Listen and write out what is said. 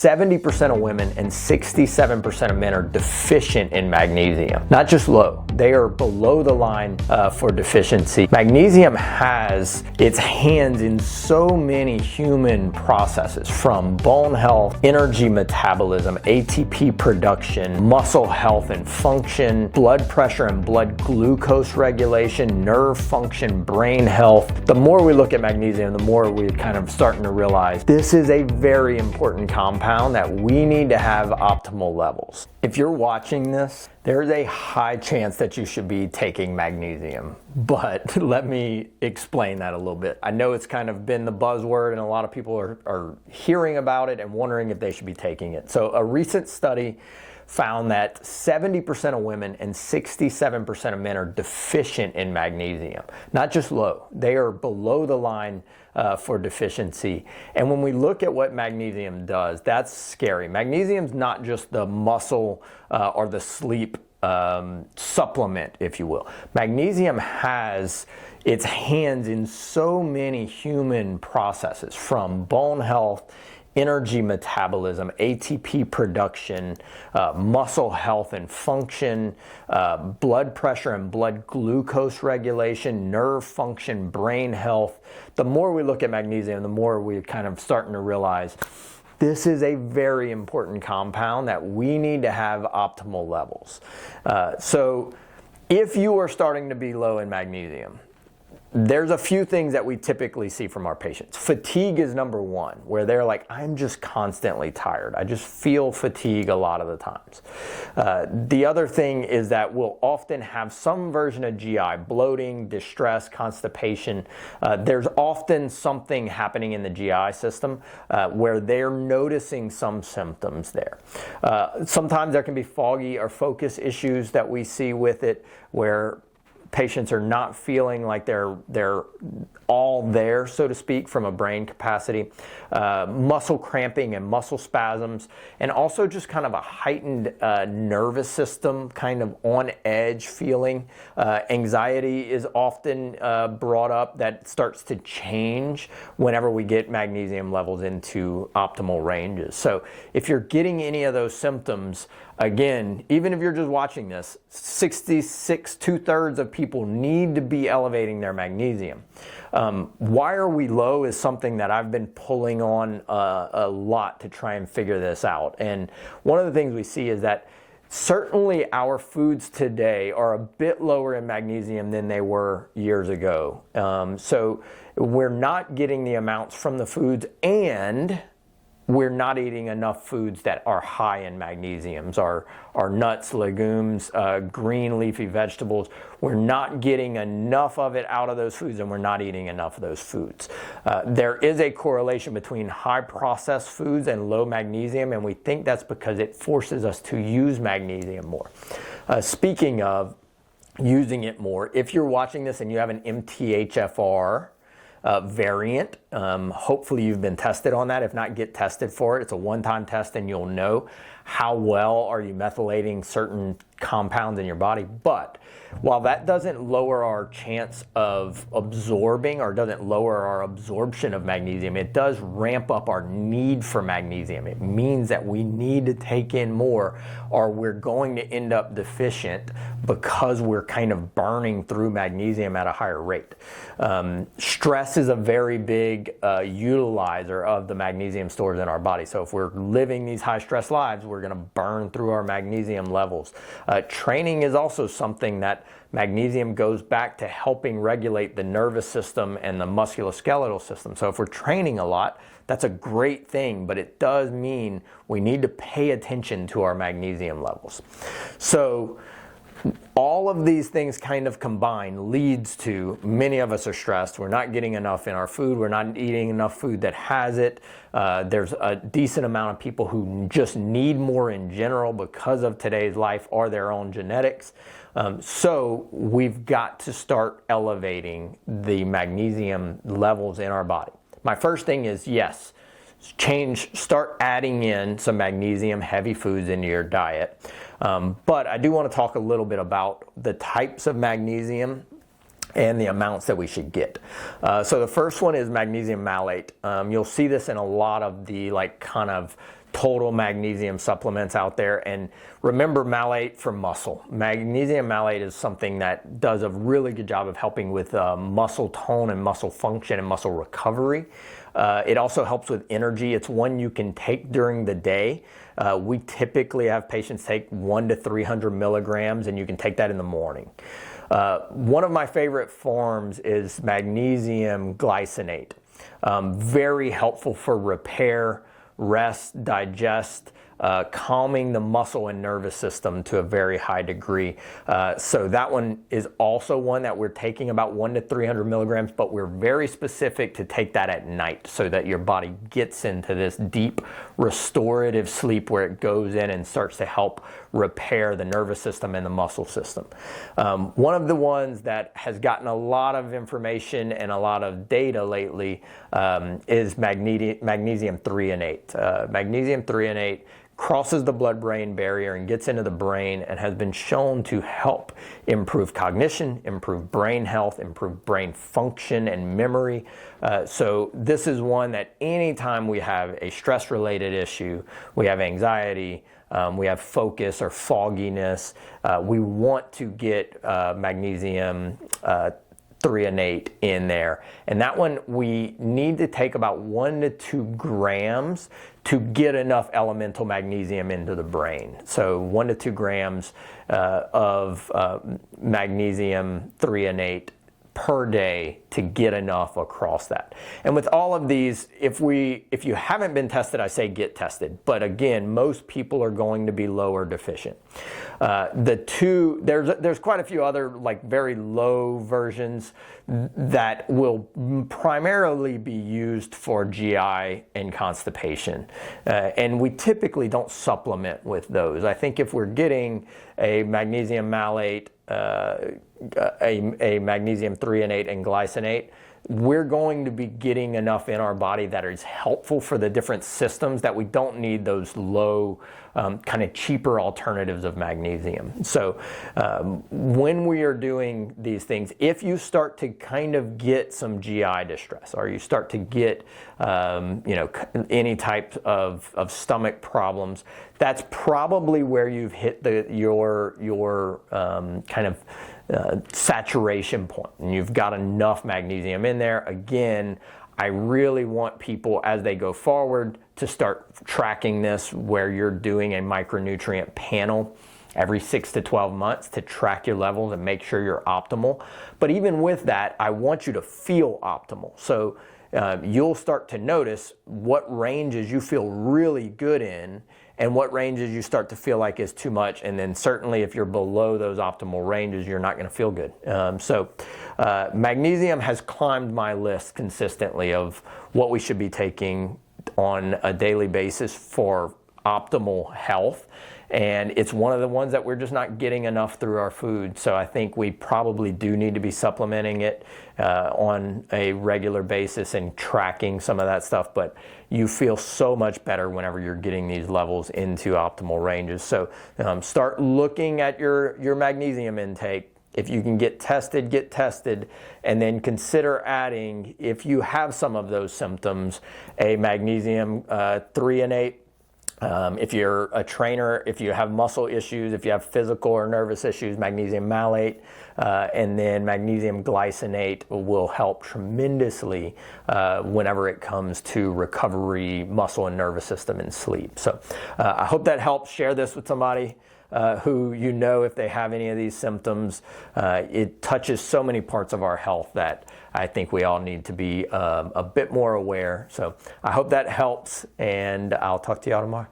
70% of women and 67% of men are deficient in magnesium. Not just low, they are below the line for deficiency. Magnesium has its hands in so many human processes, from bone health, energy metabolism, ATP production, muscle health and function, blood pressure and blood glucose regulation, nerve function, brain health. The more we look at magnesium, the more we're kind of starting to realize this is a very important compound that we need to have optimal levels. If you're watching this, there's a high chance that you should be taking magnesium, but let me explain that a little bit. I know it's kind of been the buzzword and a lot of people are hearing about it and wondering if they should be taking it. So a recent study found that 70% of women and 67% of men are deficient in magnesium. Not just low, they are below the line for deficiency. And when we look at what magnesium does, that's scary. Magnesium's not just the muscle or the sleep supplement, if you will. Magnesium has its hands in so many human processes, from bone health, energy metabolism, ATP production, muscle health and function, blood pressure and blood glucose regulation, nerve function, brain health. The more we look at magnesium, the more we're kind of starting to realize this is a very important compound that we need to have optimal levels. So if you are starting to be low in magnesium, there's a few things that we typically see from our patients. Fatigue is number one, where they're like, I'm just constantly tired. I just feel fatigue a lot of the times. The other thing is that we'll often have some version of GI, bloating, distress, constipation. There's often something happening in the GI system where they're noticing some symptoms there. Sometimes there can be foggy or focus issues that we see with it, where patients are not feeling like they're all there, so to speak, from a brain capacity. Muscle cramping and muscle spasms, and also just kind of a heightened nervous system, kind of on edge feeling. Anxiety is often brought up, that starts to change whenever we get magnesium levels into optimal ranges. So if you're getting any of those symptoms, again, even if you're just watching this, 66, 2/3 of people need to be elevating their magnesium. Why are we low is something that I've been pulling on a lot to try and figure this out. And one of the things we see is that certainly our foods today are a bit lower in magnesium than they were years ago. So we're not getting the amounts from the foods, and we're not eating enough foods that are high in magnesiums, our nuts, legumes, green leafy vegetables. We're not getting enough of it out of those foods, and we're not eating enough of those foods. There is a correlation between high processed foods and low magnesium, and we think that's because it forces us to use magnesium more. Speaking of using it more, if you're watching this and you have an MTHFR variant, hopefully you've been tested on that. If not, get tested for it. It's a one-time test, and you'll know how well are you methylating certain compounds in your body. But while that doesn't lower our chance of absorbing, or doesn't lower our absorption of magnesium, it does ramp up our need for magnesium. It means that we need to take in more, or we're going to end up deficient because we're kind of burning through magnesium at a higher rate. Stress is a very big utilizer of the magnesium stores in our body. So if we're living these high stress lives, we're going to burn through our magnesium levels. Training is also something that magnesium goes back to helping regulate the nervous system and the musculoskeletal system. So if we're training a lot, that's a great thing, but it does mean we need to pay attention to our magnesium levels. So all of these things kind of combined leads to many of us are stressed. We're not getting enough in our food. We're not eating enough food that has it. There's a decent amount of people who just need more in general because of today's life or their own genetics. So we've got to start elevating the magnesium levels in our body. My first thing is, yes, start adding in some magnesium heavy foods into your diet. But I do want to talk a little bit about the types of magnesium and the amounts that we should get. So the first one is magnesium malate. You'll see this in a lot of the kind of total magnesium supplements out there. And remember malate from muscle. Magnesium malate is something that does a really good job of helping with muscle tone and muscle function and muscle recovery. It also helps with energy. It's one you can take during the day. We typically have patients take 100 to 300 milligrams, and you can take that in the morning. One of my favorite forms is magnesium glycinate. Very helpful for repair, rest, digest, calming the muscle and nervous system to a very high degree. So that one is also one that we're taking about 100 to 300 milligrams, but we're very specific to take that at night so that your body gets into this deep restorative sleep where it goes in and starts to help repair the nervous system and the muscle system. One of the ones that has gotten a lot of information and a lot of data lately is magnesium threonate. Magnesium threonate crosses the blood-brain barrier and gets into the brain and has been shown to help improve cognition, improve brain health, improve brain function and memory. So this is one that anytime we have a stress-related issue, we have anxiety, we have focus or fogginess, we want to get magnesium threonate in there. And that one we need to take about 1 to 2 grams to get enough elemental magnesium into the brain. So 1 to 2 grams of magnesium threonate per day to get enough across that. And with all of these, if you haven't been tested, I say get tested. But again, most people are going to be low or deficient. There's quite a few other like very low versions that will primarily be used for GI and constipation. And we typically don't supplement with those. I think if we're getting a magnesium malate, a magnesium threonate and glycinate, we're going to be getting enough in our body that is helpful for the different systems that we don't need those low, kind of cheaper alternatives of magnesium. So when we are doing these things, if you start to kind of get some GI distress or you start to get any type of stomach problems, that's probably where you've hit your kind of saturation point, and you've got enough magnesium in there. Again, I really want people as they go forward to start tracking this, where you're doing a micronutrient panel every 6 to 12 months to track your levels and make sure you're optimal. But even with that, I want you to feel optimal. So you'll start to notice what ranges you feel really good in and what ranges you start to feel like is too much. And then certainly if you're below those optimal ranges, you're not going to feel good. So magnesium has climbed my list consistently of what we should be taking on a daily basis for optimal health. And it's one of the ones that we're just not getting enough through our food. So I think we probably do need to be supplementing it on a regular basis and tracking some of that stuff. But you feel so much better whenever you're getting these levels into optimal ranges. So start looking at your magnesium intake. If you can get tested, and then consider adding, if you have some of those symptoms, a magnesium threonate. If you're a trainer, if you have muscle issues, if you have physical or nervous issues, magnesium malate, and then magnesium glycinate will help tremendously whenever it comes to recovery, muscle and nervous system, and sleep. So I hope that helps. Share this with somebody who you know if they have any of these symptoms. It touches so many parts of our health that I think we all need to be a bit more aware. So I hope that helps, and I'll talk to y'all tomorrow.